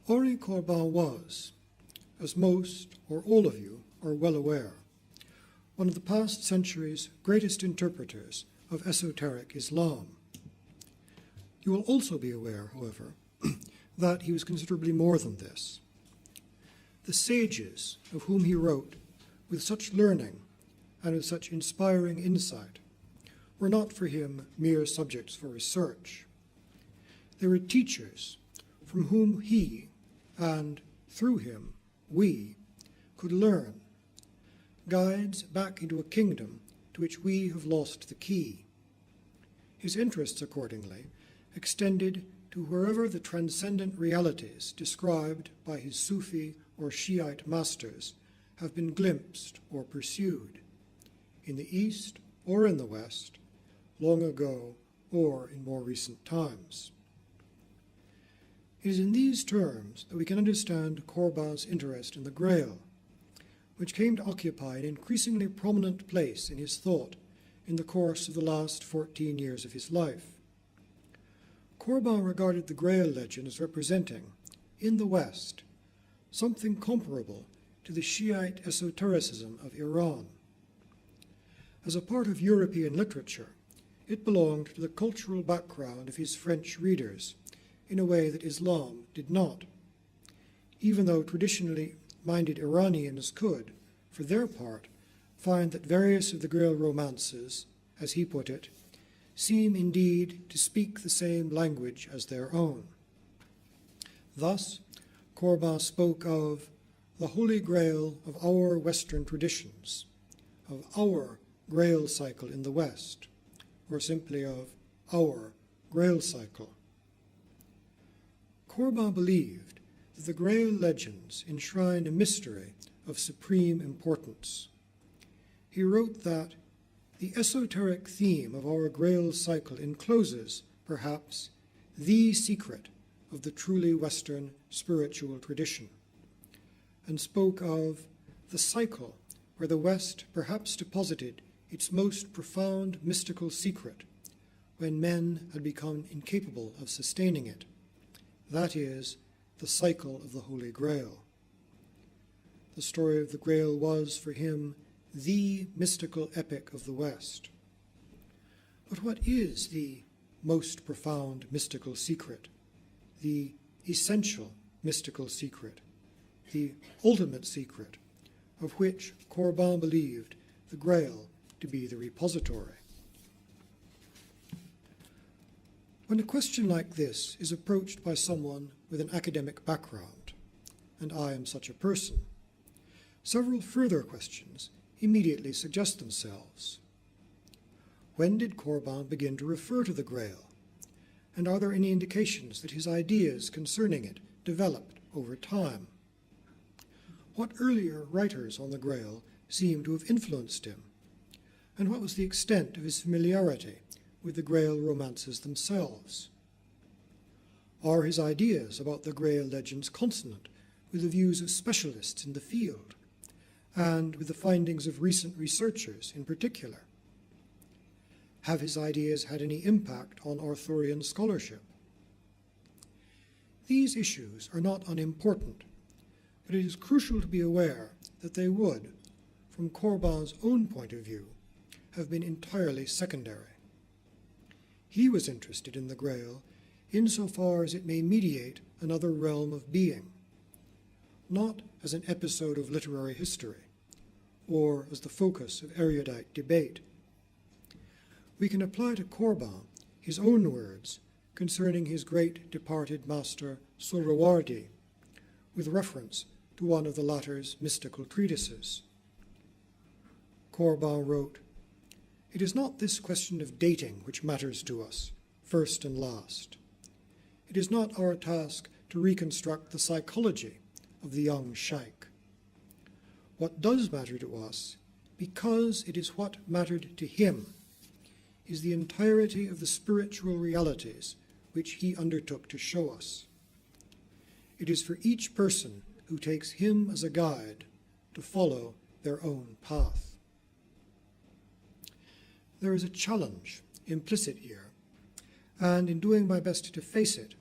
Henri Corbin was, as most or all of you are well aware, one of the past century's greatest interpreters of esoteric Islam. You will also be aware, however, that he was considerably more than this. The sages of whom he wrote with such learning and with such inspiring insight were not for him mere subjects for research. They were teachers from whom he, and through him, we, could learn, guides back into a kingdom to which we have lost the key. His interests, accordingly, extended to wherever the transcendent realities described by his Sufi or Shiite masters have been glimpsed or pursued, in the East or in the West, long ago or in more recent times. It is in these terms that we can understand Corbin's interest in the Grail, which came to occupy an increasingly prominent place in his thought in the course of the last 14 years of his life. Corbin regarded the Grail legend as representing, in the West, something comparable to the Shiite esotericism of Iran. As a part of European literature, it belonged to the cultural background of his French readers in a way that Islam did not, even though traditionally minded Iranians could, for their part, find that various of the Grail romances, as he put it, seem indeed to speak the same language as their own. Thus, Corbin spoke of the Holy Grail of our Western traditions, of our Grail cycle in the West, or simply of our Grail cycle. Corbin believed that the Grail legends enshrine a mystery of supreme importance. He wrote that the esoteric theme of our Grail cycle encloses, perhaps, the secret of the truly Western spiritual tradition, and spoke of the cycle where the West perhaps deposited its most profound mystical secret when men had become incapable of sustaining it. That is, the cycle of the Holy Grail. The story of the Grail was, for him, the mystical epic of the West. But what is the most profound mystical secret, the essential mystical secret, the ultimate secret, of which Corbin believed the Grail to be the repository? When a question like this is approached by someone with an academic background, and I am such a person, several further questions immediately suggest themselves. When did Corbin begin to refer to the Grail? And are there any indications that his ideas concerning it developed over time? What earlier writers on the Grail seem to have influenced him? And what was the extent of his familiarity with the Grail romances themselves? Are his ideas about the Grail legends consonant with the views of specialists in the field, and with the findings of recent researchers in particular? Have his ideas had any impact on Arthurian scholarship? These issues are not unimportant, but it is crucial to be aware that they would, from Corbin's own point of view, have been entirely secondary. He was interested in the Grail insofar as it may mediate another realm of being, not as an episode of literary history, or as the focus of erudite debate. We can apply to Corbin his own words concerning his great departed master Suhrawardi, with reference to one of the latter's mystical treatises. Corbin wrote, "It is not this question of dating which matters to us, first and last. It is not our task to reconstruct the psychology of the young sheikh. What does matter to us, because it is what mattered to him, is the entirety of the spiritual realities which he undertook to show us. It is for each person who takes him as a guide to follow their own path." There is a challenge implicit here, and in doing my best to face it,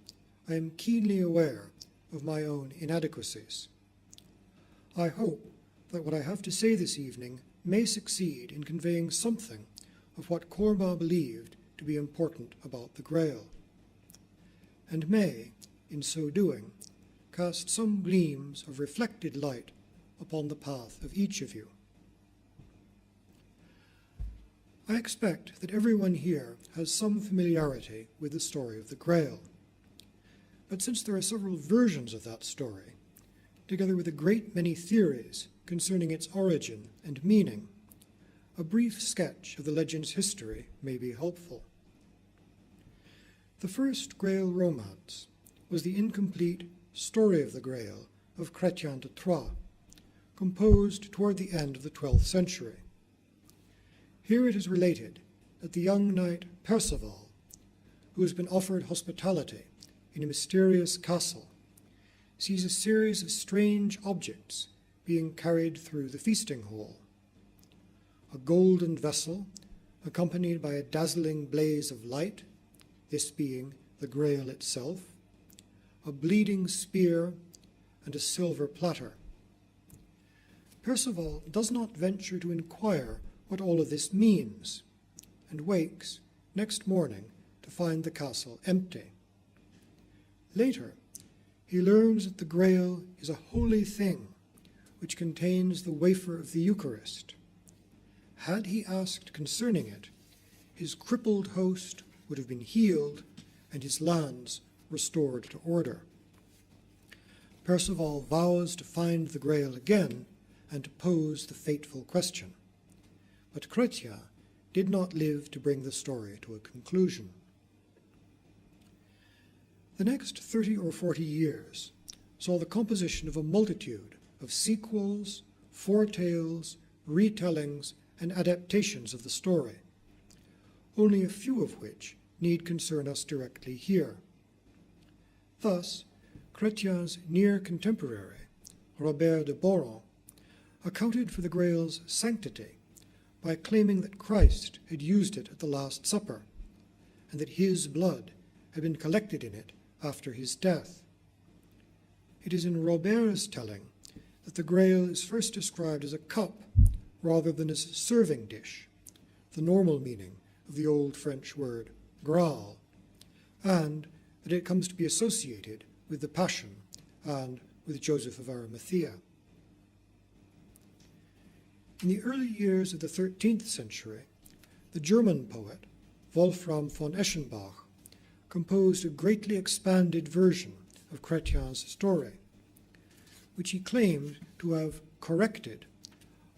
I am keenly aware of my own inadequacies. I hope that what I have to say this evening may succeed in conveying something of what Corbin believed to be important about the Grail, and may, in so doing, cast some gleams of reflected light upon the path of each of you. I expect that everyone here has some familiarity with the story of the Grail, but since there are several versions of that story, together with a great many theories concerning its origin and meaning, a brief sketch of the legend's history may be helpful. The first Grail romance was the incomplete Story of the Grail of Chrétien de Troyes, composed toward the end of the 12th century. Here it is related that the young knight Perceval, who has been offered hospitality in a mysterious castle, sees a series of strange objects being carried through the feasting hall. A golden vessel, accompanied by a dazzling blaze of light, this being the Grail itself, a bleeding spear, and a silver platter. Perceval does not venture to inquire what all of this means, and wakes next morning to find the castle empty. Later, he learns that the Grail is a holy thing which contains the wafer of the Eucharist. Had he asked concerning it, his crippled host would have been healed and his lands restored to order. Perceval vows to find the Grail again and to pose the fateful question. But Chrétien did not live to bring the story to a conclusion. The next 30 or 40 years saw the composition of a multitude of sequels, foretales, retellings, and adaptations of the story, only a few of which need concern us directly here. Thus, Chrétien's near contemporary, Robert de Boron, accounted for the Grail's sanctity by claiming that Christ had used it at the Last Supper, and that his blood had been collected in it after his death. It is in Robert's telling that the Grail is first described as a cup rather than as a serving dish, the normal meaning of the old French word Grail, and that it comes to be associated with the Passion and with Joseph of Arimathea. In the early years of the 13th century, the German poet Wolfram von Eschenbach composed a greatly expanded version of Chrétien's story, which he claimed to have corrected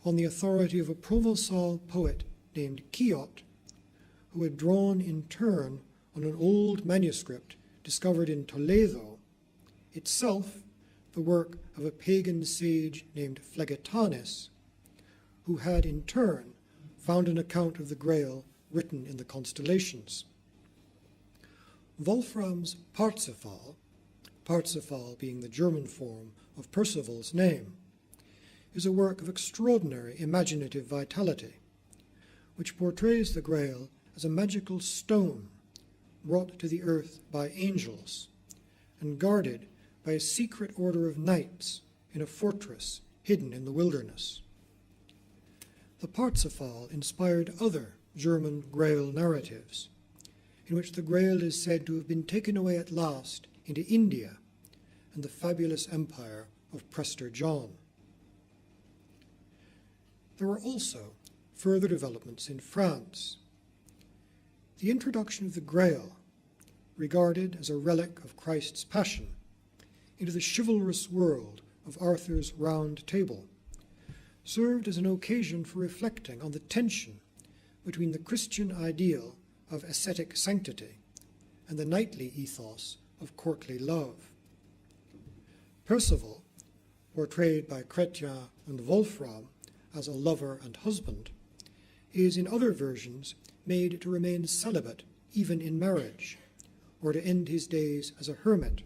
on the authority of a Provençal poet named Quillot, who had drawn in turn on an old manuscript discovered in Toledo, itself the work of a pagan sage named Phlegetanis, who had in turn found an account of the Grail written in the constellations. Wolfram's Parsifal, Parsifal being the German form of Perceval's name, is a work of extraordinary imaginative vitality, which portrays the Grail as a magical stone brought to the earth by angels and guarded by a secret order of knights in a fortress hidden in the wilderness. The Parsifal inspired other German Grail narratives, in which the Grail is said to have been taken away at last into India and the fabulous empire of Prester John. There were also further developments in France. The introduction of the Grail, regarded as a relic of Christ's Passion, into the chivalrous world of Arthur's Round Table, served as an occasion for reflecting on the tension between the Christian ideal of ascetic sanctity and the knightly ethos of courtly love. Perceval, portrayed by Chrétien and Wolfram as a lover and husband, is in other versions made to remain celibate even in marriage, or to end his days as a hermit.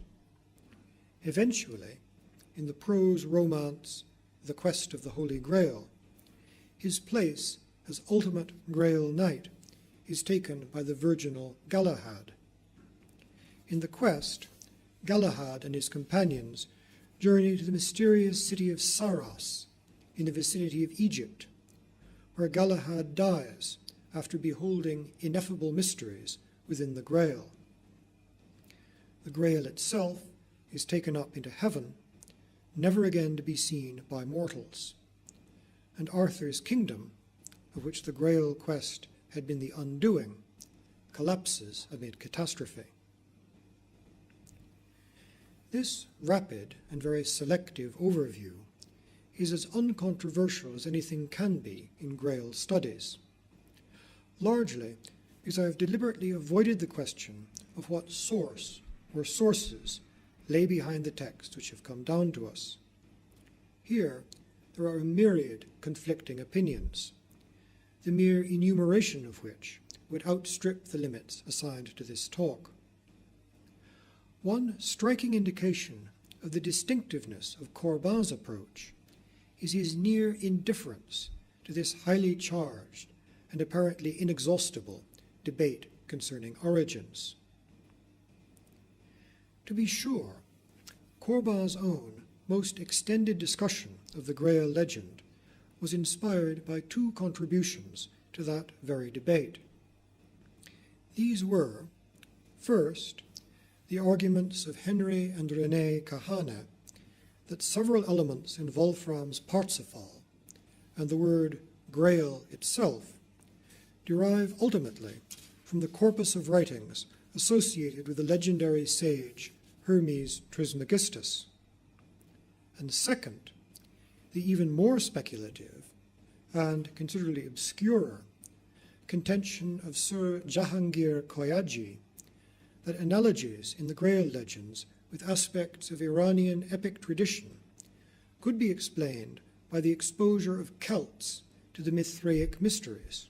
Eventually, in the prose romance The Quest of the Holy Grail, his place as ultimate Grail knight is taken by the virginal Galahad. In the quest, Galahad and his companions journey to the mysterious city of Saras in the vicinity of Egypt, where Galahad dies after beholding ineffable mysteries within the Grail. The Grail itself is taken up into heaven, never again to be seen by mortals, and Arthur's kingdom, of which the Grail quest had been the undoing, collapses amid catastrophe. This rapid and very selective overview is as uncontroversial as anything can be in Grail studies, largely because I have deliberately avoided the question of what source or sources lay behind the texts which have come down to us. Here, there are a myriad conflicting opinions, the mere enumeration of which would outstrip the limits assigned to this talk. One striking indication of the distinctiveness of Corbin's approach is his near indifference to this highly charged and apparently inexhaustible debate concerning origins. To be sure, Corbin's own most extended discussion of the Grail legend was inspired by two contributions to that very debate. These were, first, the arguments of Henry and René Kahane that several elements in Wolfram's Parsifal and the word Grail itself derive ultimately from the corpus of writings associated with the legendary sage Hermes Trismegistus, and second, the even more speculative and considerably obscurer contention of Sir Jahangir Koyaji that analogies in the Grail legends with aspects of Iranian epic tradition could be explained by the exposure of Celts to the Mithraic mysteries,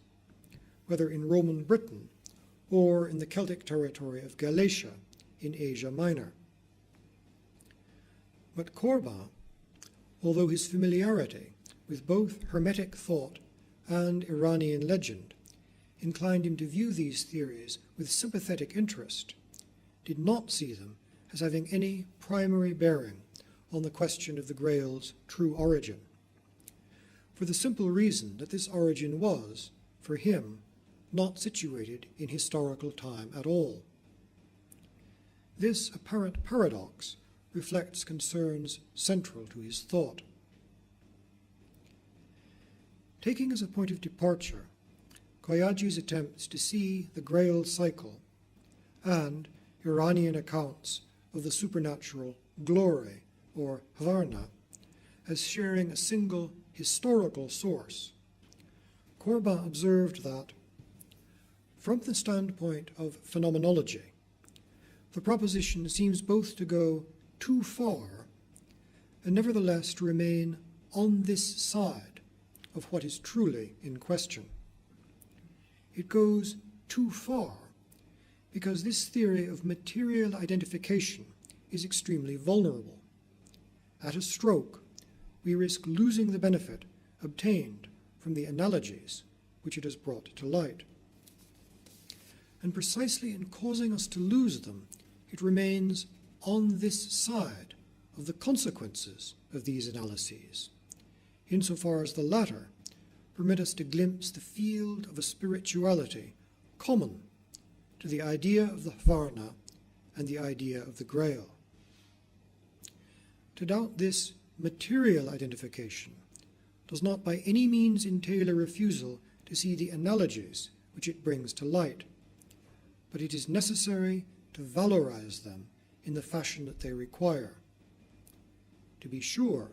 whether in Roman Britain or in the Celtic territory of Galatia in Asia Minor. But Corbin, although his familiarity with both Hermetic thought and Iranian legend inclined him to view these theories with sympathetic interest, did not see them as having any primary bearing on the question of the Grail's true origin, for the simple reason that this origin was, for him, not situated in historical time at all. This apparent paradox reflects concerns central to his thought. Taking as a point of departure Koyaji's attempts to see the Grail cycle and Iranian accounts of the supernatural glory, or Varna, as sharing a single historical source, Corbin observed that, from the standpoint of phenomenology, the proposition seems both to go too far and nevertheless to remain on this side of what is truly in question. It goes too far because this theory of material identification is extremely vulnerable. At a stroke, we risk losing the benefit obtained from the analogies which it has brought to light. And precisely in causing us to lose them, it remains on this side of the consequences of these analyses, insofar as the latter permit us to glimpse the field of a spirituality common to the idea of the Varna and the idea of the Grail. To doubt this material identification does not by any means entail a refusal to see the analogies which it brings to light, but it is necessary to valorize them in the fashion that they require. To be sure,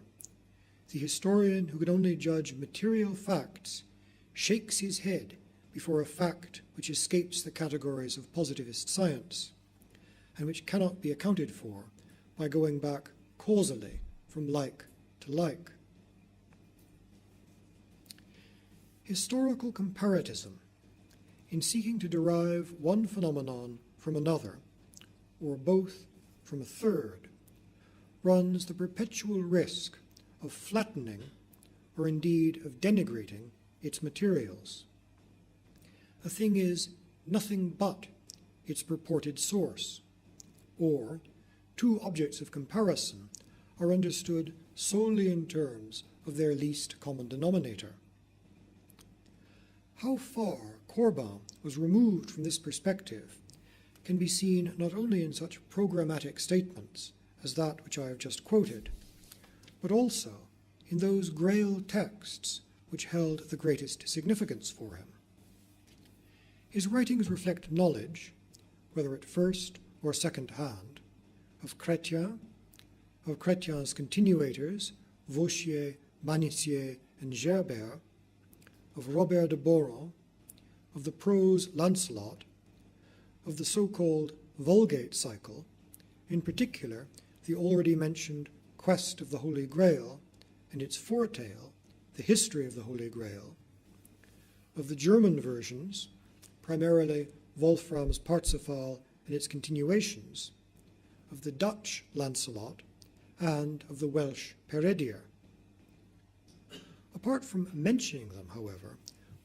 the historian who can only judge material facts shakes his head before a fact which escapes the categories of positivist science, and which cannot be accounted for by going back causally from like to like. Historical comparatism, in seeking to derive one phenomenon from another, or both from a third, runs the perpetual risk of flattening, or indeed of denigrating, its materials. A thing is nothing but its purported source, or, two objects of comparison are understood solely in terms of their least common denominator. How far Corbin was removed from this perspective can be seen not only in such programmatic statements as that which I have just quoted, but also in those Grail texts which held the greatest significance for him. His writings reflect knowledge, whether at first or second hand, of Chrétien, of Chrétien's continuators, Vauchier, Manicier, and Gerbert, of Robert de Boron, of the prose Lancelot, of the so-called Vulgate cycle, in particular the already mentioned Quest of the Holy Grail and its foretale, the history of the Holy Grail, of the German versions, primarily Wolfram's Parsifal and its continuations, of the Dutch Lancelot, and of the Welsh Peredur. Apart from mentioning them, however,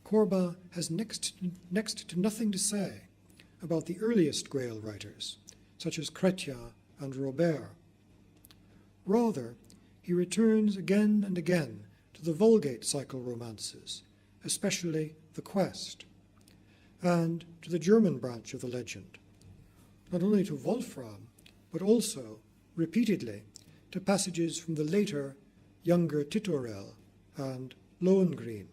Corbin has next to nothing to say about the earliest Grail writers, such as Chrétien and Robert. Rather, he returns again and again to the Vulgate cycle romances, especially The Quest, and to the German branch of the legend, not only to Wolfram, but also, repeatedly, to passages from the later, younger Titorel and Lohengrin.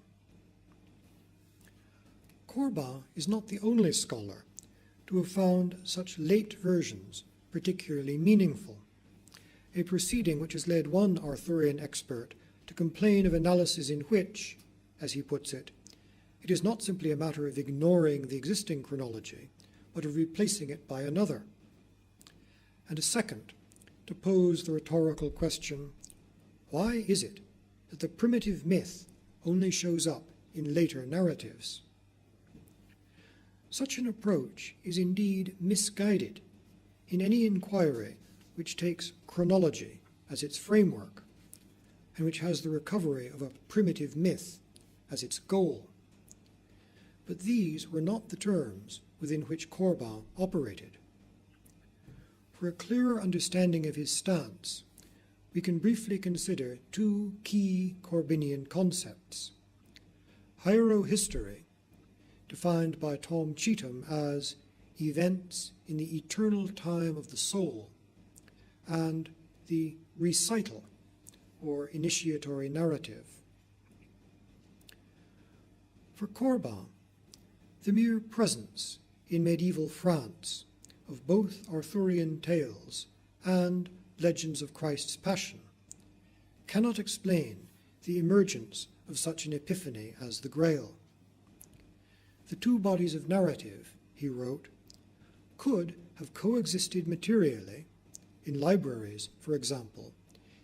Corbin is not the only scholar to have found such late versions particularly meaningful, a proceeding which has led one Arthurian expert to complain of analysis in which, as he puts it, it is not simply a matter of ignoring the existing chronology, but of replacing it by another. And a second, to pose the rhetorical question, why is it that the primitive myth only shows up in later narratives? Such an approach is indeed misguided in any inquiry which takes chronology as its framework, and which has the recovery of a primitive myth as its goal. But these were not the terms within which Corbin operated. For a clearer understanding of his stance, we can briefly consider two key Corbinian concepts: Jairo-history, defined by Tom Cheetham as events in the eternal time of the soul, and the recital, or initiatory narrative. For Corbin, the mere presence in medieval France of both Arthurian tales and legends of Christ's Passion cannot explain the emergence of such an epiphany as the Grail. The two bodies of narrative, he wrote, could have coexisted materially, in libraries, for example,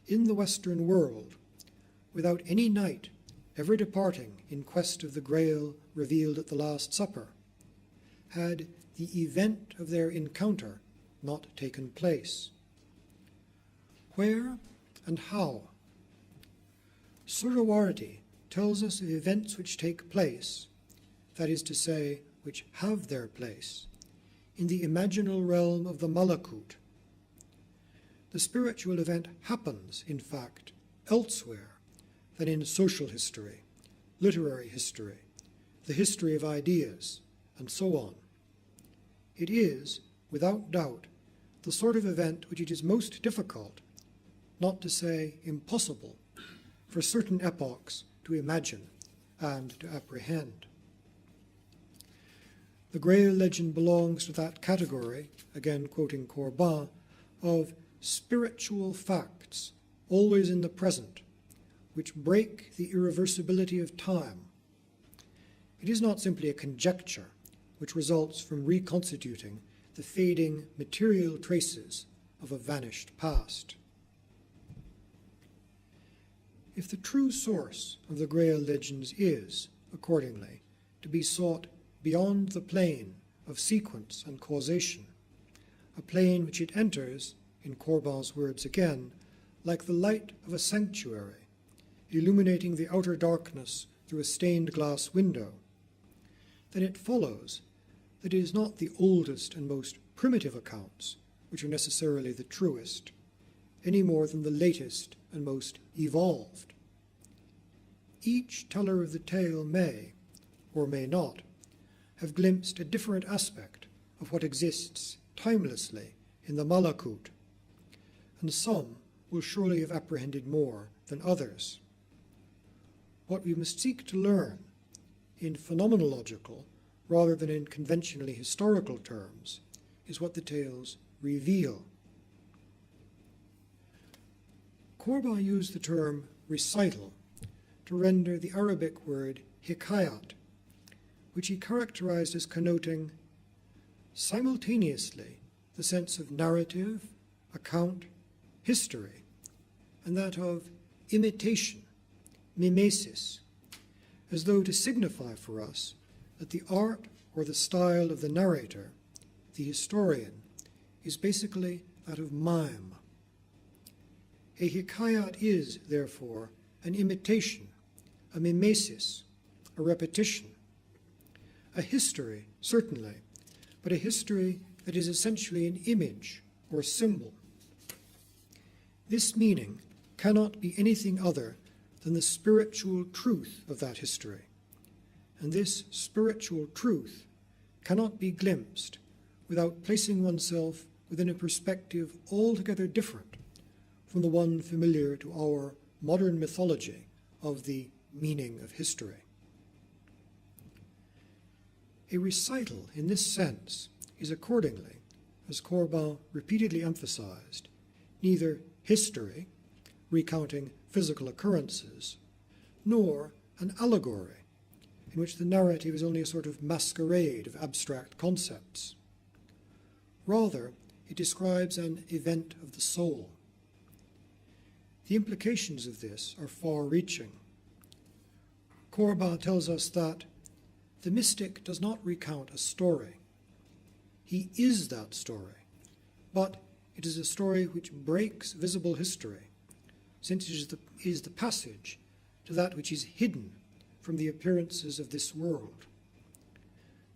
in the Western world, without any knight ever departing in quest of the Grail revealed at the Last Supper, had the event of their encounter not taken place. Where and how? Sorowardi tells us of events which take place, that is to say, which have their place, in the imaginal realm of the Malakut. The spiritual event happens, in fact, elsewhere than in social history, literary history, the history of ideas, and so on. It is, without doubt, the sort of event which it is most difficult, not to say impossible, for certain epochs to imagine and to apprehend. The Grail legend belongs to that category, again quoting Corbin, of spiritual facts, always in the present, which break the irreversibility of time. It is not simply a conjecture which results from reconstituting the fading material traces of a vanished past. If the true source of the Grail legends is, accordingly, to be sought beyond the plane of sequence and causation, a plane which it enters, in Corbin's words again, like the light of a sanctuary, illuminating the outer darkness through a stained glass window, then it follows that it is not the oldest and most primitive accounts which are necessarily the truest, any more than the latest and most evolved. Each teller of the tale may, or may not, have glimpsed a different aspect of what exists timelessly in the Malakut, and some will surely have apprehended more than others. What we must seek to learn, in phenomenological rather than in conventionally historical terms, is what the tales reveal. Corbin used the term recital to render the Arabic word hikayat, which he characterized as connoting simultaneously the sense of narrative, account, history, and that of imitation, mimesis, as though to signify for us that the art or the style of the narrator, the historian, is basically that of mime. A hikayat is, therefore, an imitation, a mimesis, a repetition, a history, certainly, but a history that is essentially an image or symbol. This meaning cannot be anything other than the spiritual truth of that history, and this spiritual truth cannot be glimpsed without placing oneself within a perspective altogether different from the one familiar to our modern mythology of the meaning of history. A recital in this sense is accordingly, as Corbin repeatedly emphasized, neither history, recounting physical occurrences, nor an allegory, in which the narrative is only a sort of masquerade of abstract concepts. Rather, it describes an event of the soul. The implications of this are far-reaching. Corbin tells us that the mystic does not recount a story. He is that story, but it is a story which breaks visible history, since it is the passage to that which is hidden from the appearances of this world.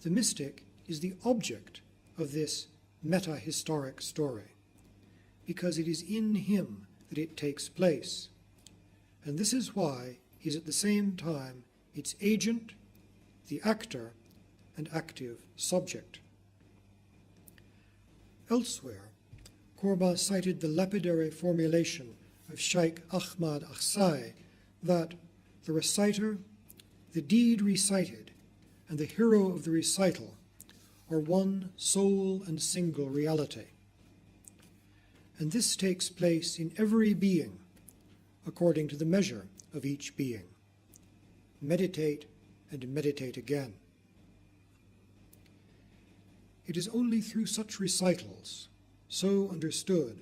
The mystic is the object of this meta-historic story, because it is in him that it takes place, and this is why he is at the same time its agent, the actor, and active subject. Elsewhere, Corbin cited the lapidary formulation of Sheikh Ahmad Akhsai that the reciter, the deed recited, and the hero of the recital are one sole and single reality. And this takes place in every being, according to the measure of each being. Meditate and meditate again. It is only through such recitals, so understood,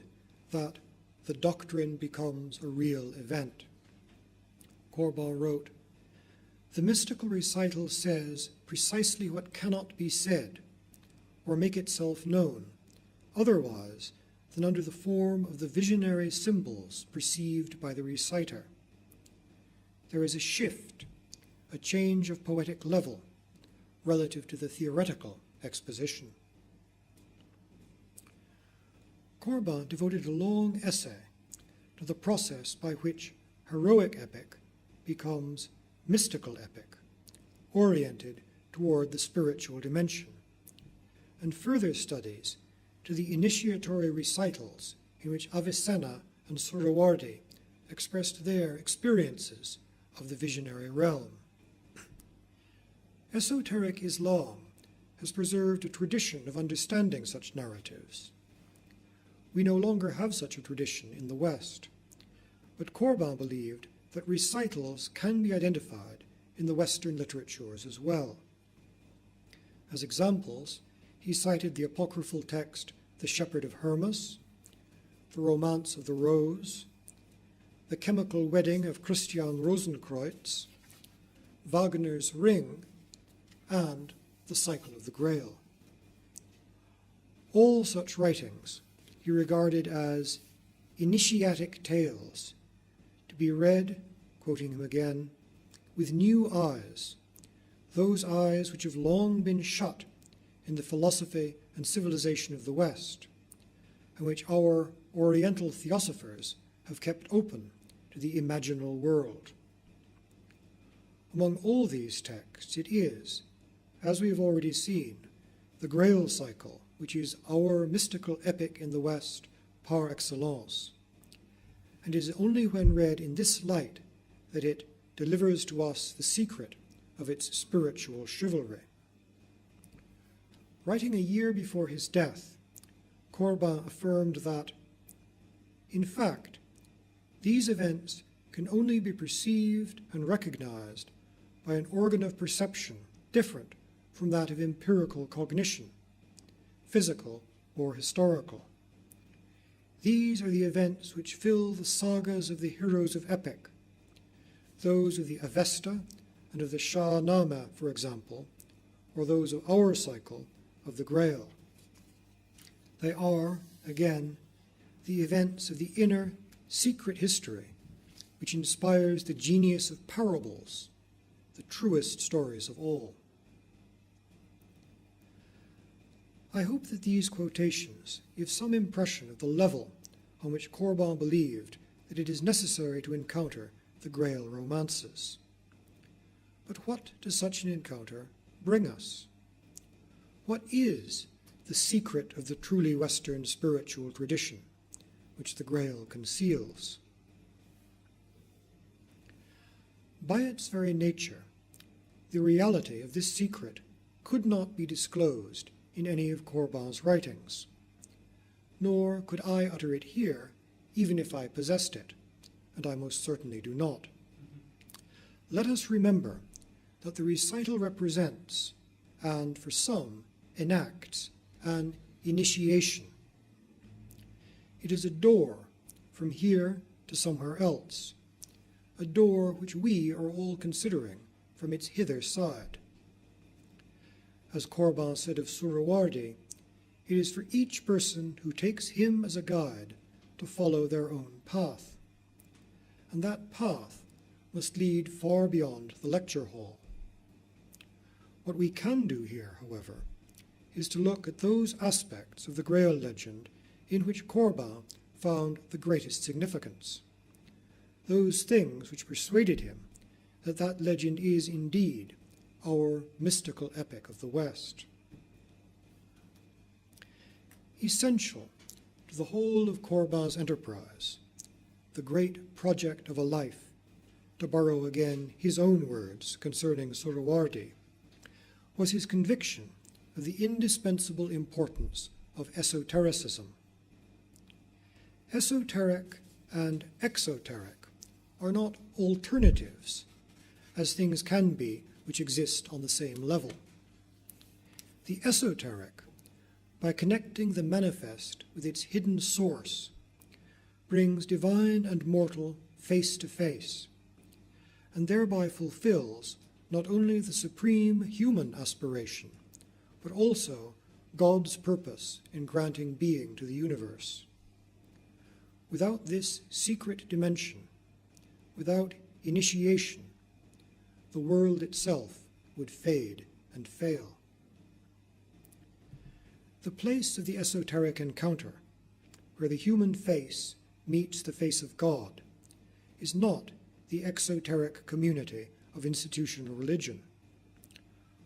that the doctrine becomes a real event. Corbin wrote, "The mystical recital says precisely what cannot be said or make itself known otherwise than under the form of the visionary symbols perceived by the reciter. There is a shift, a change of poetic level relative to the theoretical exposition." Corbin devoted a long essay to the process by which heroic epic becomes mystical epic, oriented toward the spiritual dimension, and further studies to the initiatory recitals in which Avicenna and Suhrawardi expressed their experiences of the visionary realm. Esoteric Islam has preserved a tradition of understanding such narratives. We no longer have such a tradition in the West, but Corbin believed that recitals can be identified in the Western literatures as well. As examples, he cited the apocryphal text The Shepherd of Hermas, the Romance of the Rose, the Chemical Wedding of Christian Rosenkreutz, Wagner's Ring, and the Cycle of the Grail. All such writings he regarded as initiatic tales, to be read, quoting him again, with new eyes, those eyes which have long been shut in the philosophy and civilization of the West, and which our Oriental theosophers have kept open to the imaginal world. Among all these texts, it is, as we have already seen, the Grail cycle, which is our mystical epic in the West par excellence, and it is only when read in this light that it delivers to us the secret of its spiritual chivalry. Writing a year before his death, Corbin affirmed that, in fact, these events can only be perceived and recognized by an organ of perception different from that of empirical cognition, physical or historical. These are the events which fill the sagas of the heroes of epic, those of the Avesta and of the Shah-Nama, for example, or those of our cycle of the Grail. They are, again, the events of the inner, secret history which inspires the genius of parables, the truest stories of all. I hope that these quotations give some impression of the level on which Corbin believed that it is necessary to encounter the Grail romances. But what does such an encounter bring us? What is the secret of the truly Western spiritual tradition which the Grail conceals? By its very nature, the reality of this secret could not be disclosed in any of Corbin's writings, nor could I utter it here even if I possessed it, and I most certainly do not. Let us remember that the recital represents, and for some enacts, an initiation. It is a door from here to somewhere else, a door which we are all considering from its hither side. As Corbin said of Suhrawardi, it is for each person who takes him as a guide to follow their own path, and that path must lead far beyond the lecture hall. What we can do here, however, is to look at those aspects of the Grail legend in which Corbin found the greatest significance, those things which persuaded him that that legend is indeed our mystical epic of the West. Essential to the whole of Corbin's enterprise, the great project of a life, to borrow again his own words concerning Suhrawardi, was his conviction of the indispensable importance of esotericism. Esoteric and exoteric are not alternatives, as things can be which exist on the same level. The esoteric, by connecting the manifest with its hidden source, brings divine and mortal face to face, and thereby fulfills not only the supreme human aspiration, but also God's purpose in granting being to the universe. Without this secret dimension, without initiation, the world itself would fade and fail. The place of the esoteric encounter, where the human face meets the face of God, is not the exoteric community of institutional religion.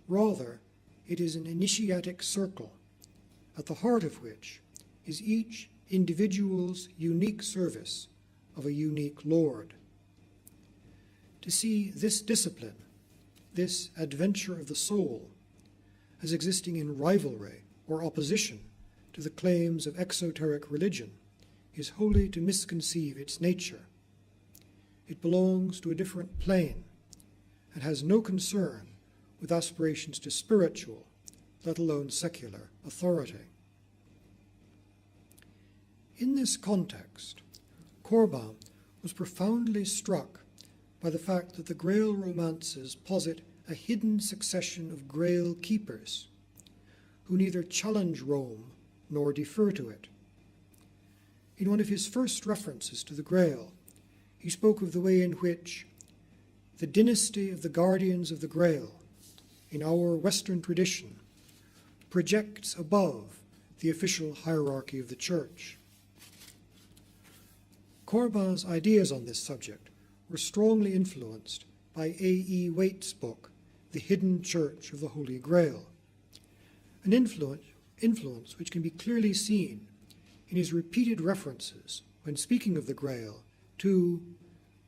Rather, it is an initiatic circle, at the heart of which is each individual's unique service of a unique Lord. To see this discipline, this adventure of the soul, as existing in rivalry or opposition to the claims of exoteric religion is wholly to misconceive its nature. It belongs to a different plane and has no concern with aspirations to spiritual, let alone secular, authority. In this context, Corbin was profoundly struck by the fact that the Grail romances posit a hidden succession of Grail keepers who neither challenge Rome nor defer to it. In one of his first references to the Grail, he spoke of the way in which the dynasty of the guardians of the Grail, in our Western tradition, projects above the official hierarchy of the Church. Corbin's ideas on this subject were strongly influenced by A.E. Waite's book, The Hidden Church of the Holy Grail, an influence which can be clearly seen in his repeated references, when speaking of the Grail, to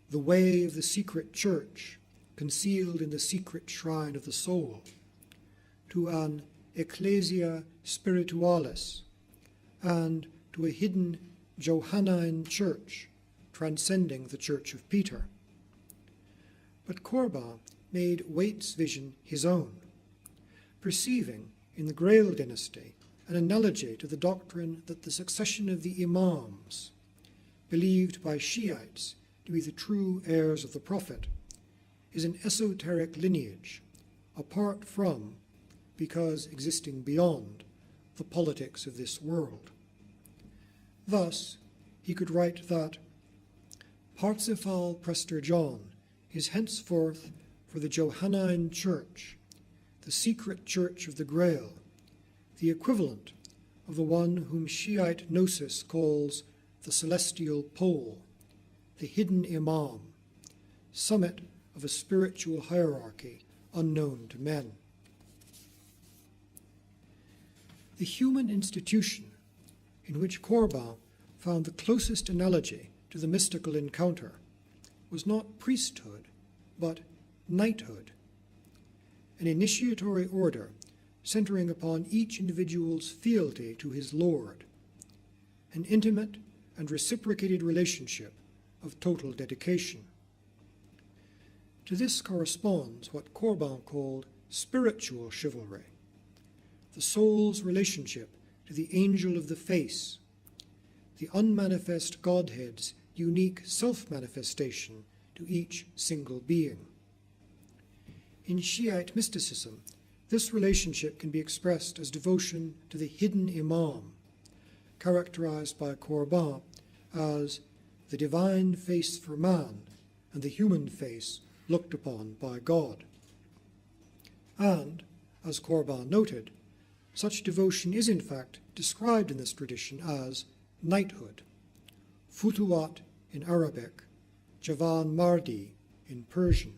the way of the secret church concealed in the secret shrine of the soul, to an ecclesia spiritualis, and to a hidden Johannine church transcending the Church of Peter. But Corbin made Waite's vision his own, perceiving in the Grail dynasty an analogy to the doctrine that the succession of the Imams, believed by Shiites to be the true heirs of the Prophet, is an esoteric lineage apart from, because existing beyond, the politics of this world. Thus, he could write that Parsifal Prester John is henceforth for the Johannine Church, the secret church of the Grail, the equivalent of the one whom Shiite Gnosis calls the celestial pole, the hidden Imam, summit of a spiritual hierarchy unknown to men. The human institution in which Corbin found the closest analogy to the mystical encounter was not priesthood, but knighthood, an initiatory order centering upon each individual's fealty to his lord, an intimate and reciprocated relationship of total dedication. To this corresponds what Corbin called spiritual chivalry, the soul's relationship to the angel of the face, the unmanifest Godhead's unique self-manifestation to each single being. In Shiite mysticism, this relationship can be expressed as devotion to the hidden Imam, characterized by Corbin as the divine face for man and the human face looked upon by God. And, as Corbin noted, such devotion is in fact described in this tradition as knighthood, futuat in Arabic, javan mardi in Persian.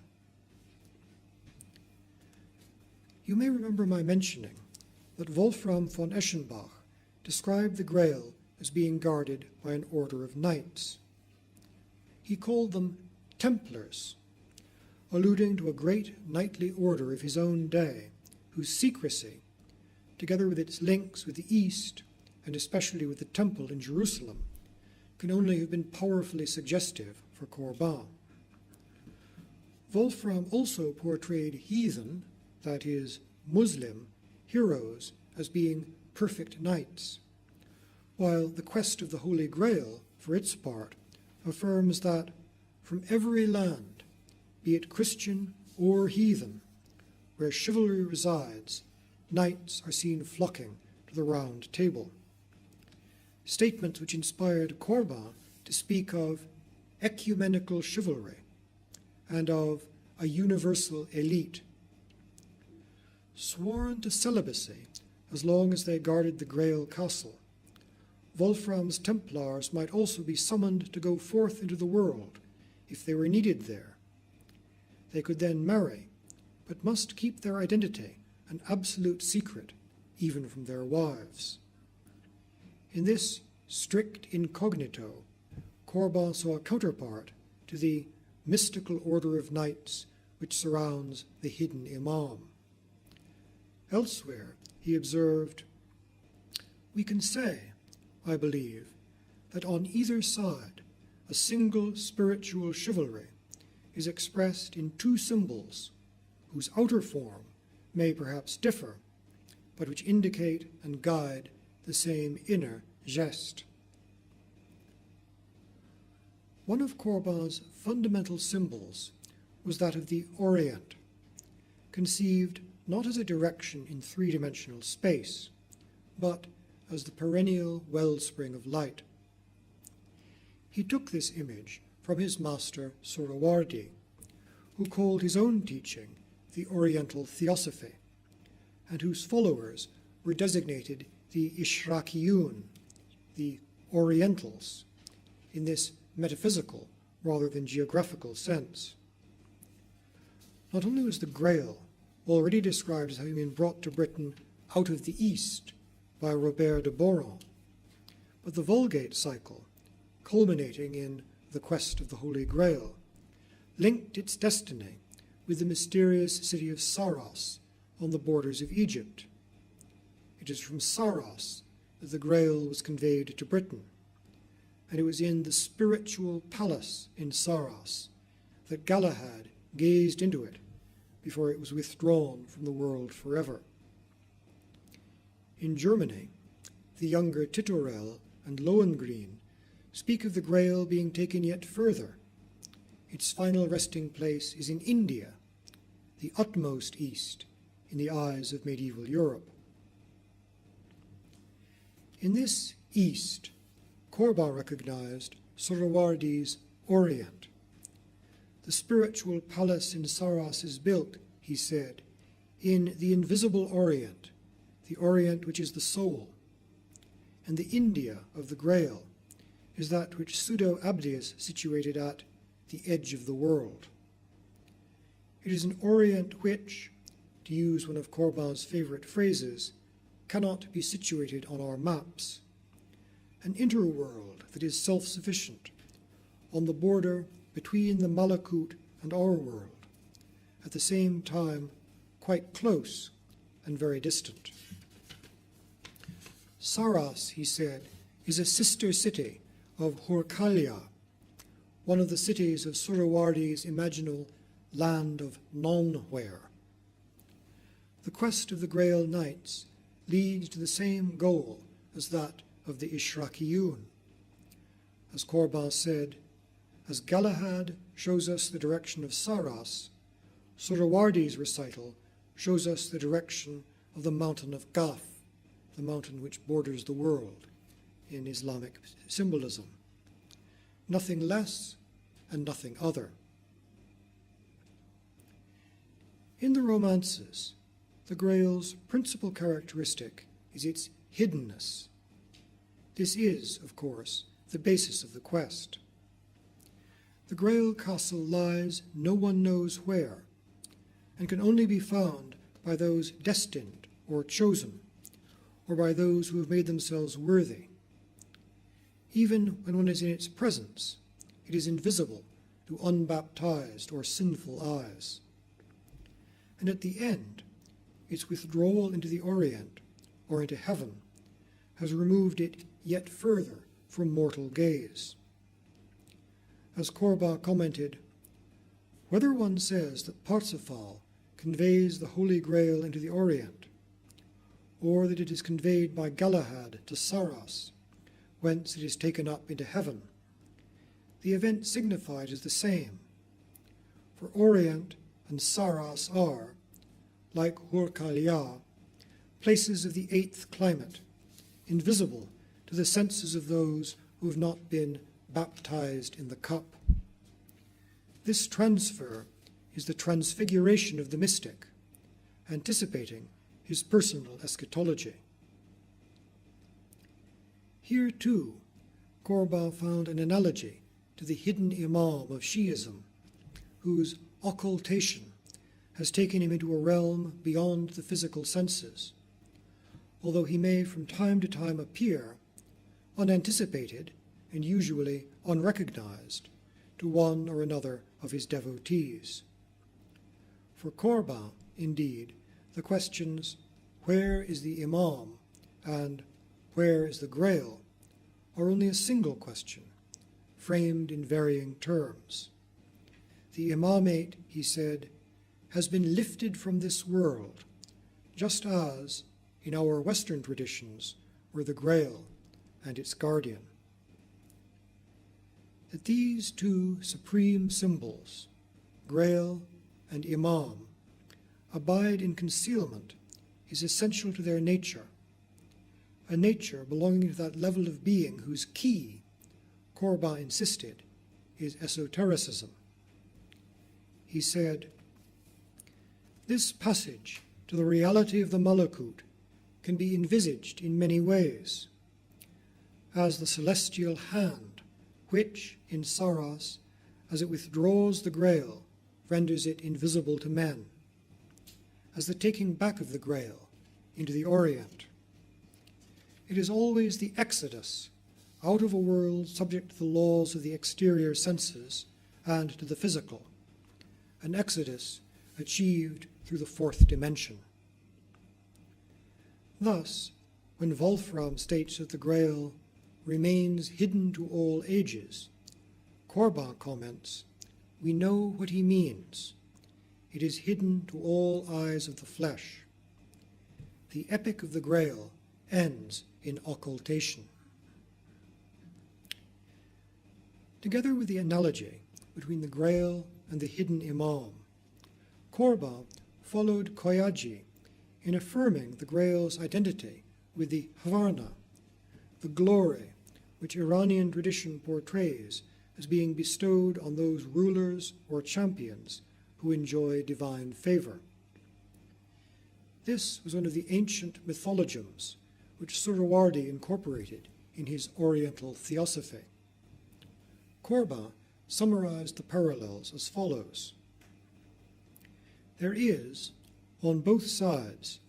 You may remember my mentioning that Wolfram von Eschenbach described the Grail as being guarded by an order of knights. He called them Templars, alluding to a great knightly order of his own day, whose secrecy, together with its links with the East, and especially with the Temple in Jerusalem, can only have been powerfully suggestive for Corbin. Wolfram also portrayed heathen, that is, Muslim, heroes as being perfect knights, while the quest of the Holy Grail, for its part, affirms that from every land, be it Christian or heathen, where chivalry resides, knights are seen flocking to the round table. Statements which inspired Corbin to speak of ecumenical chivalry and of a universal elite. Sworn to celibacy as long as they guarded the Grail castle, Wolfram's Templars might also be summoned to go forth into the world if they were needed there. They could then marry, but must keep their identity an absolute secret, even from their wives. In this strict incognito, Corbin saw a counterpart to the mystical order of knights which surrounds the hidden Imam. Elsewhere, he observed, "We can say, I believe, that on either side a single spiritual chivalry is expressed in two symbols whose outer form may perhaps differ, but which indicate and guide the same inner geste." One of Corbin's fundamental symbols was that of the orient, conceived not as a direction in three-dimensional space, but as the perennial wellspring of light. He took this image from his master Surawardi, who called his own teaching the Oriental Theosophy, and whose followers were designated the Ishrakiyun, the Orientals, in this metaphysical rather than geographical sense. Not only was the Grail already described as having been brought to Britain out of the East by Robert de Boron, but the Vulgate cycle, culminating in the quest of the Holy Grail, linked its destiny with the mysterious city of Saros on the borders of Egypt. It is from Saros that the Grail was conveyed to Britain, and it was in the spiritual palace in Saros that Galahad gazed into it before it was withdrawn from the world forever. In Germany, the younger Titurel and Lohengrin speak of the Grail being taken yet further. Its final resting place is in India, the utmost east in the eyes of medieval Europe. In this east, Corbin recognized Suhrawardi's orient. The spiritual palace in Saros is built, he said, in the invisible orient, the orient which is the soul, and the India of the Grail is that which Pseudo-Abdius situated at the edge of the world. It is an orient which, to use one of Corbin's favorite phrases, cannot be situated on our maps, an interworld that is self-sufficient, on the border between the Malakut and our world, at the same time quite close and very distant. Saras, he said, is a sister city of Hurkalia, one of the cities of Suhrawardi's imaginal land of nowhere. The quest of the Grail Knights leads to the same goal as that of the Ishrakiyun. As Corbin said, as Galahad shows us the direction of Saras, Suhrawardi's recital shows us the direction of the mountain of Gaf, the mountain which borders the world in Islamic symbolism. Nothing less and nothing other. In the romances, the Grail's principal characteristic is its hiddenness. This is, of course, the basis of the quest. The Grail castle lies no one knows where, and can only be found by those destined or chosen, or by those who have made themselves worthy. Even when one is in its presence, it is invisible to unbaptized or sinful eyes. And at the end, its withdrawal into the Orient, or into heaven, has removed it yet further from mortal gaze. As Corbin commented, whether one says that Parsifal conveys the Holy Grail into the Orient, or that it is conveyed by Galahad to Saras, whence it is taken up into heaven, the event signified is the same, for Orient and Saras are, like Hurkalia, places of the eighth climate, invisible to the senses of those who have not been baptized in the cup. This transfer is the transfiguration of the mystic, anticipating his personal eschatology. Here, too, Corbin found an analogy to the hidden imam of Shi'ism, whose occultation has taken him into a realm beyond the physical senses, although he may from time to time appear, unanticipated and usually unrecognized, to one or another of his devotees. For Corbin, indeed, the questions, where is the imam and where is the Grail, are only a single question, framed in varying terms. The imamate, he said, has been lifted from this world, just as, in our Western traditions, were the Grail and its guardian. That these two supreme symbols, Grail and Imam, abide in concealment is essential to their nature, a nature belonging to that level of being whose key, Corbin insisted, is esotericism. He said, this passage to the reality of the Malakut can be envisaged in many ways, as the celestial hand, which, in Saras, as it withdraws the Grail, renders it invisible to men, as the taking back of the Grail into the Orient. It is always the exodus out of a world subject to the laws of the exterior senses and to the physical, an exodus achieved through the fourth dimension. Thus, when Wolfram states that the Grail remains hidden to all ages, Corbin comments, "We know what he means. It is hidden to all eyes of the flesh." The epic of the Grail ends in occultation. Together with the analogy between the Grail and the hidden Imam, Corbin followed Koyaji in affirming the Grail's identity with the Hvarna, the glory which Iranian tradition portrays as being bestowed on those rulers or champions who enjoy divine favor. This was one of the ancient mythologisms which Suhrawardi incorporated in his Oriental Theosophy. Corbin summarized the parallels as follows. There is, on both sides,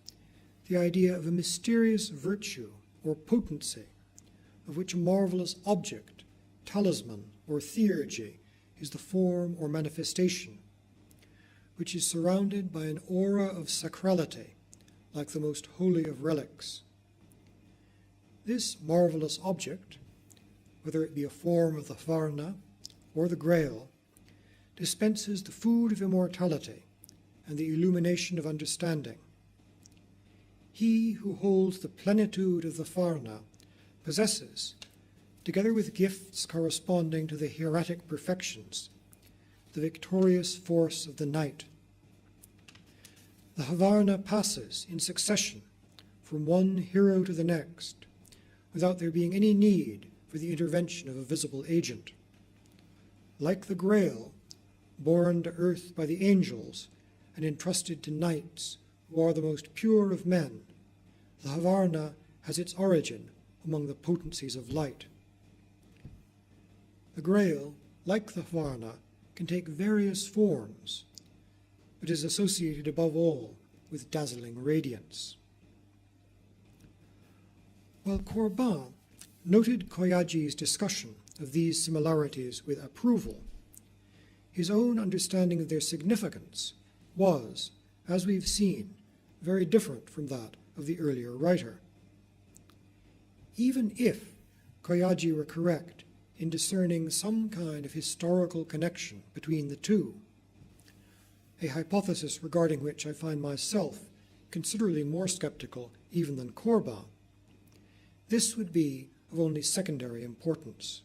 the idea of a mysterious virtue or potency, of which a marvelous object, talisman, or theurgy is the form or manifestation, which is surrounded by an aura of sacrality, like the most holy of relics. This marvelous object, whether it be a form of the Hvarna or the Grail, dispenses the food of immortality and the illumination of understanding. He who holds the plenitude of the Hvarna possesses, together with gifts corresponding to the hieratic perfections, the victorious force of the night. The Hvarna passes in succession from one hero to the next, without there being any need for the intervention of a visible agent. Like the Grail, borne to earth by the angels and entrusted to knights who are the most pure of men, the Hvarna has its origin among the potencies of light. The Grail, like the Hvarna, can take various forms, but is associated above all with dazzling radiance. While Corbin noted Koyaji's discussion of these similarities with approval, his own understanding of their significance was, as we've seen, very different from that of the earlier writer. Even if Koyaji were correct in discerning some kind of historical connection between the two, a hypothesis regarding which I find myself considerably more skeptical even than Corbin, this would be of only secondary importance.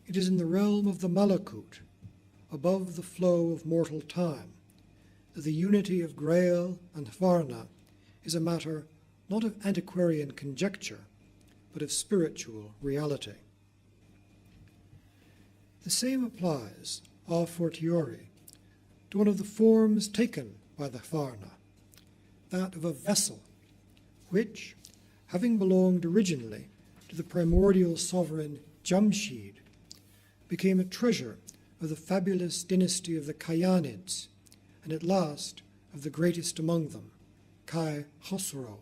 It is in the realm of the Malakut, above the flow of mortal time, that the unity of Grail and Hvarna is a matter not of antiquarian conjecture, but of spiritual reality. The same applies, a fortiori, to one of the forms taken by the Hvarna, that of a vessel, which, having belonged originally to the primordial sovereign Jamshid, became a treasure of the fabulous dynasty of the Kayanids, and at last of the greatest among them, Kai Khosrow.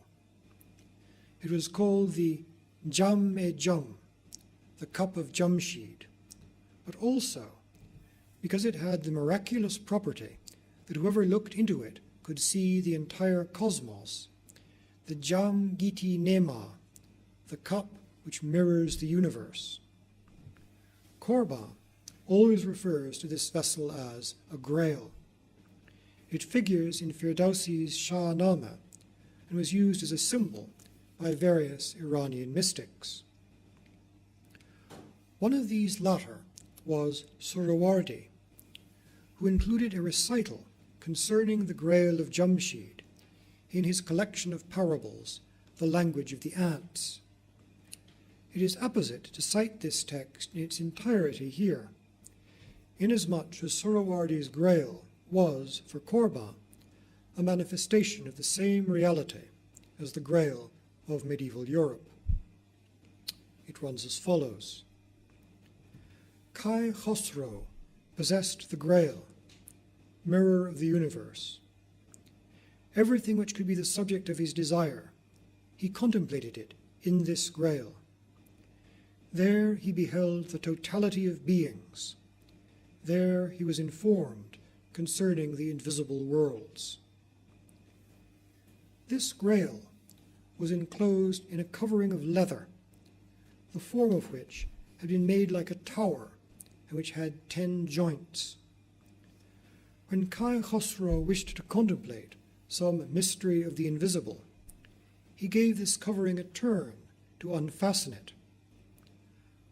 It was called the Jam-e-Jam, the cup of Jamshid, but also because it had the miraculous property that whoever looked into it could see the entire cosmos, the Jam-Giti Nema, the cup which mirrors the universe. Corbin always refers to this vessel as a Grail. It figures in Firdausi's Shahnameh and was used as a symbol by various Iranian mystics. One of these latter was Suhrawardi, who included a recital concerning the Grail of Jamshid in his collection of parables, The Language of the Ants. It is apposite to cite this text in its entirety here, inasmuch as Suhrawardi's Grail was, for Corbin, a manifestation of the same reality as the Grail of medieval Europe. It runs as follows. Kai Khosrow possessed the Grail, mirror of the universe. Everything which could be the subject of his desire, he contemplated it in this Grail. There he beheld the totality of beings. There he was informed concerning the invisible worlds. This Grail was enclosed in a covering of leather, the form of which had been made like a tower and which had 10 joints. When Kai Khosrow wished to contemplate some mystery of the invisible, he gave this covering a turn to unfasten it.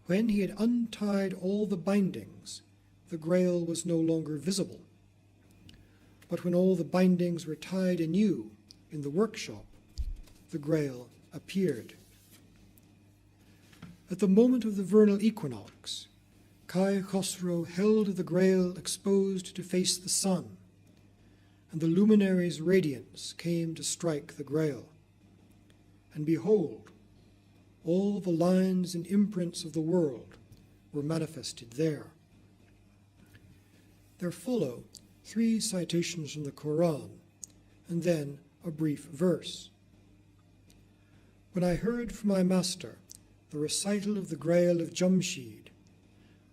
When he had untied all the bindings, the Grail was no longer visible. But when all the bindings were tied anew in the workshop, the Grail appeared. At the moment of the vernal equinox, Kai Khosrow held the Grail exposed to face the sun, and the luminary's radiance came to strike the Grail. And behold, all the lines and imprints of the world were manifested there. There follow 3 citations from the Quran, and then a brief verse. When I heard from my master the recital of the Grail of Jamshid,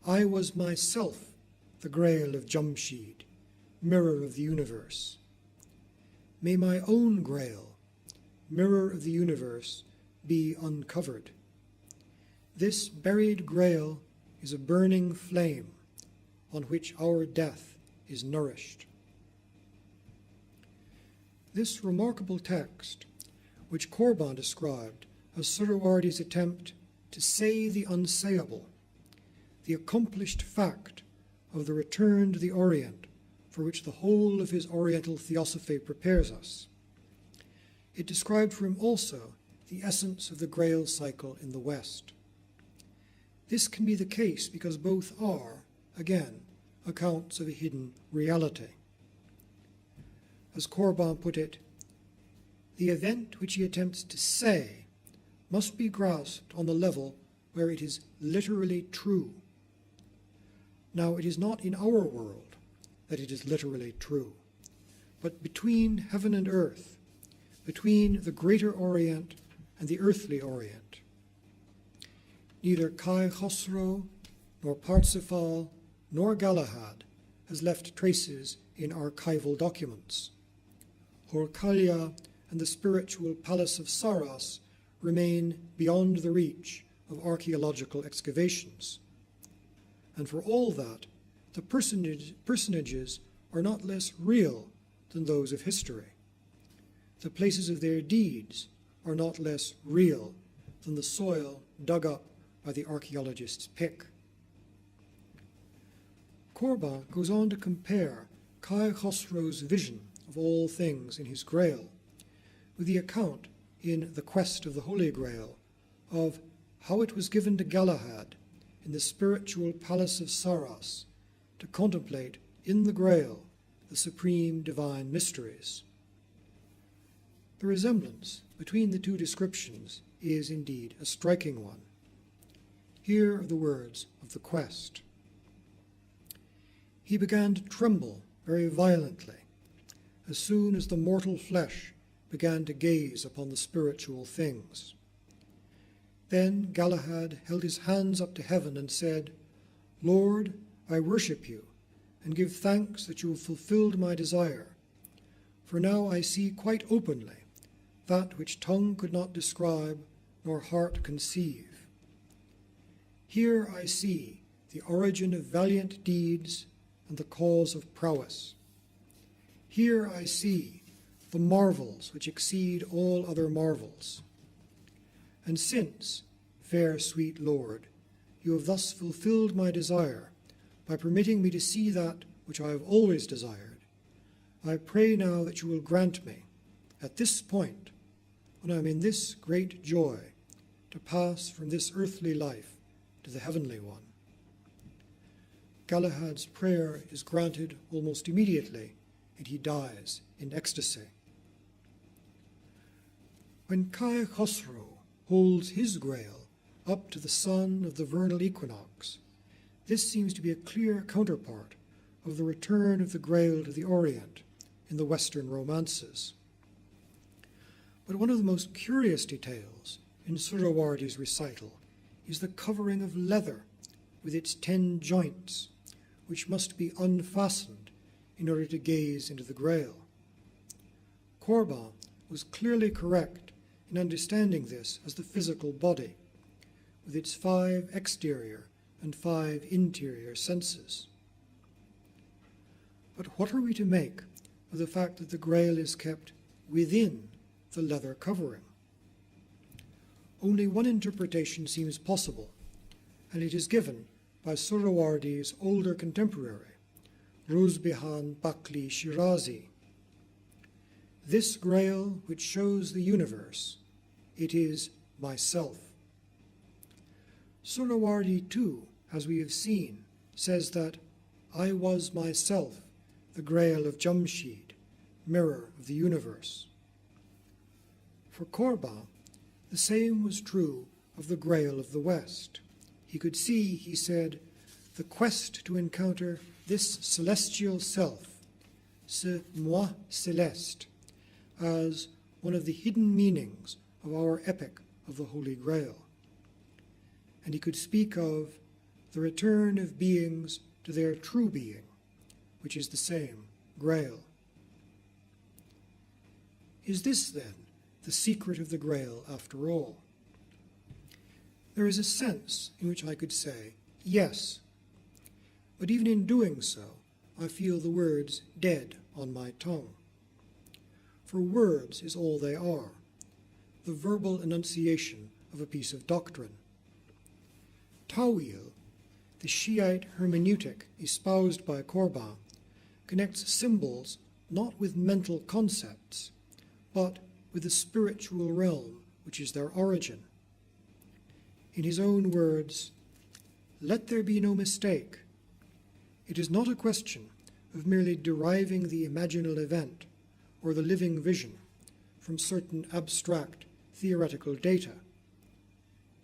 I was myself the Grail of Jamshid, mirror of the universe. May my own Grail, mirror of the universe, be uncovered. This buried Grail is a burning flame on which our death is nourished. This remarkable text, which Corbin described as Suhrawardi's attempt to say the unsayable, the accomplished fact of the return to the Orient for which the whole of his Oriental theosophy prepares us. It described for him also the essence of the Grail cycle in the West. This can be the case because both are, again, accounts of a hidden reality. As Corbin put it, the event which he attempts to say must be grasped on the level where it is literally true. Now, it is not in our world that it is literally true, but between heaven and earth, between the greater Orient and the earthly Orient. Neither Kai Khosrow, nor Parsifal, nor Galahad has left traces in archival documents. Horkalia and the spiritual palace of Saras remain beyond the reach of archaeological excavations. And for all that, the personages are not less real than those of history. The places of their deeds are not less real than the soil dug up by the archaeologist's pick. Corbin goes on to compare Kai Khosrow's vision of all things in his Grail with the account in The Quest of the Holy Grail of how it was given to Galahad in the spiritual palace of Saras to contemplate in the Grail the supreme divine mysteries. The resemblance between the 2 descriptions is indeed a striking one. Here are the words of the quest. He began to tremble very violently as soon as the mortal flesh began to gaze upon the spiritual things. Then Galahad held his hands up to heaven and said, Lord, I worship you and give thanks that you have fulfilled my desire, for now I see quite openly that which tongue could not describe nor heart conceive. Here I see the origin of valiant deeds and the cause of prowess. Here I see the marvels which exceed all other marvels. And since, fair sweet Lord, you have thus fulfilled my desire by permitting me to see that which I have always desired, I pray now that you will grant me, at this point, when I am in this great joy, to pass from this earthly life to the heavenly one. Galahad's prayer is granted almost immediately, and he dies in ecstasy. When Jairo-history holds his Grail up to the sun of the vernal equinox, this seems to be a clear counterpart of the return of the Grail to the Orient in the Western romances. But one of the most curious details in Suhrawardi's recital is the covering of leather with its 10 joints, which must be unfastened in order to gaze into the Grail. Corbin was clearly correct in understanding this as the physical body, with its 5 exterior and 5 interior senses. But what are we to make of the fact that the Grail is kept within the leather covering? Only one interpretation seems possible, and it is given by Suhrawardi's older contemporary, Ruzbihan Bakli Shirazi. This Grail which shows the universe, it is myself. Suhrawardi too, as we have seen, says that I was myself the Grail of Jamshid, mirror of the universe. For Corbin, the same was true of the Grail of the West. He could see, he said, the quest to encounter this celestial self, ce moi céleste, as one of the hidden meanings of our epic of the Holy Grail. And he could speak of the return of beings to their true being, which is the same Grail. Is this, then, the secret of the Grail after all? There is a sense in which I could say, yes, but even in doing so, I feel the words dead on my tongue. For words is all they are, the verbal enunciation of a piece of doctrine. Tawil, the Shiite hermeneutic espoused by Corbin, connects symbols not with mental concepts, but with the spiritual realm which is their origin. In his own words, let there be no mistake. It is not a question of merely deriving the imaginal event or the living vision from certain abstract theoretical data.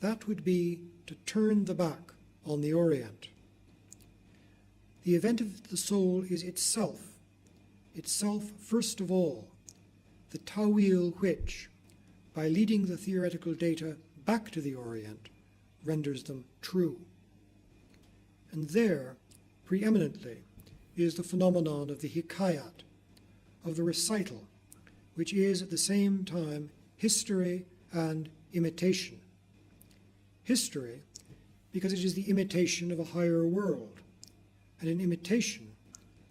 That would be to turn the back on the Orient. The event of the soul is itself first of all, the Tawil which, by leading the theoretical data back to the Orient, renders them true. And there, preeminently, is the phenomenon of the hikayat, of the recital, which is at the same time history and imitation. History, because it is the imitation of a higher world, and an imitation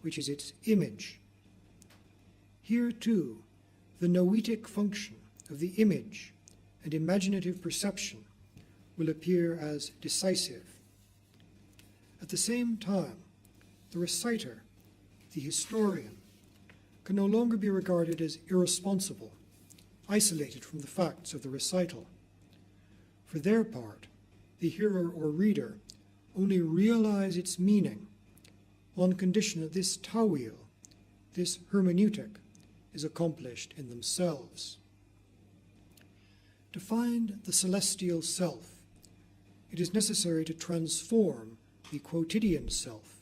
which is its image. Here, too, the noetic function of the image and imaginative perception will appear as decisive. At the same time, the reciter, the historian, can no longer be regarded as irresponsible, isolated from the facts of the recital. For their part, the hearer or reader only realize its meaning on condition that this tawil, this hermeneutic, is accomplished in themselves. To find the celestial self, it is necessary to transform the quotidian self,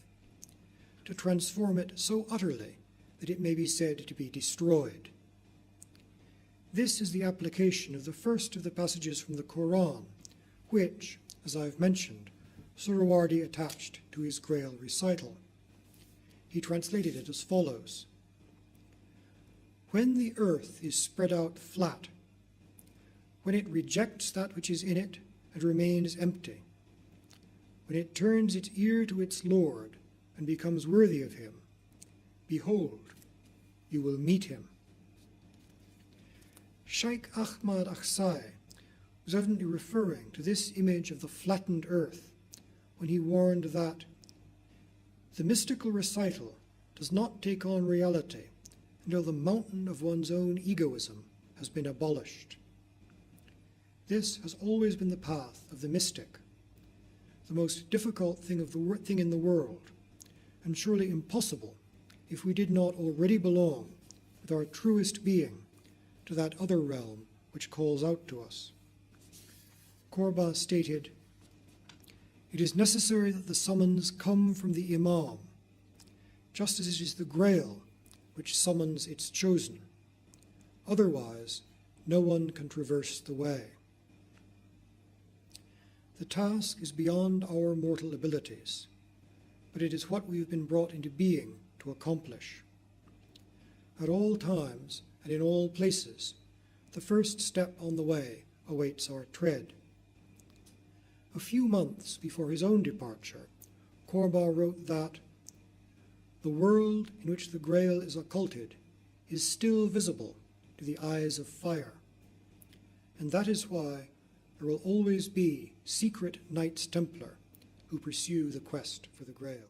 to transform it so utterly that it may be said to be destroyed. This is the application of the first of the passages from the Quran, which, as I have mentioned, Suhrawardi attached to his Grail recital. He translated it as follows: when the earth is spread out flat, when it rejects that which is in it and remains empty, when it turns its ear to its Lord and becomes worthy of him, behold, you will meet him. Sheikh Ahmad Akhsai was evidently referring to this image of the flattened earth when he warned that the mystical recital does not take on reality until the mountain of one's own egoism has been abolished. This has always been the path of the mystic, the most difficult thing in the world, and surely impossible if we did not already belong with our truest being to that other realm which calls out to us. Corbin stated, "It is necessary that the summons come from the Imam, just as it is the Grail which summons its chosen. Otherwise, no one can traverse the way." The task is beyond our mortal abilities, but it is what we have been brought into being to accomplish. At all times and in all places, the first step on the way awaits our tread. A few months before his own departure, Corbin wrote that the world in which the Grail is occulted is still visible to the eyes of fire, and that is why there will always be secret Knights Templar who pursue the quest for the Grail.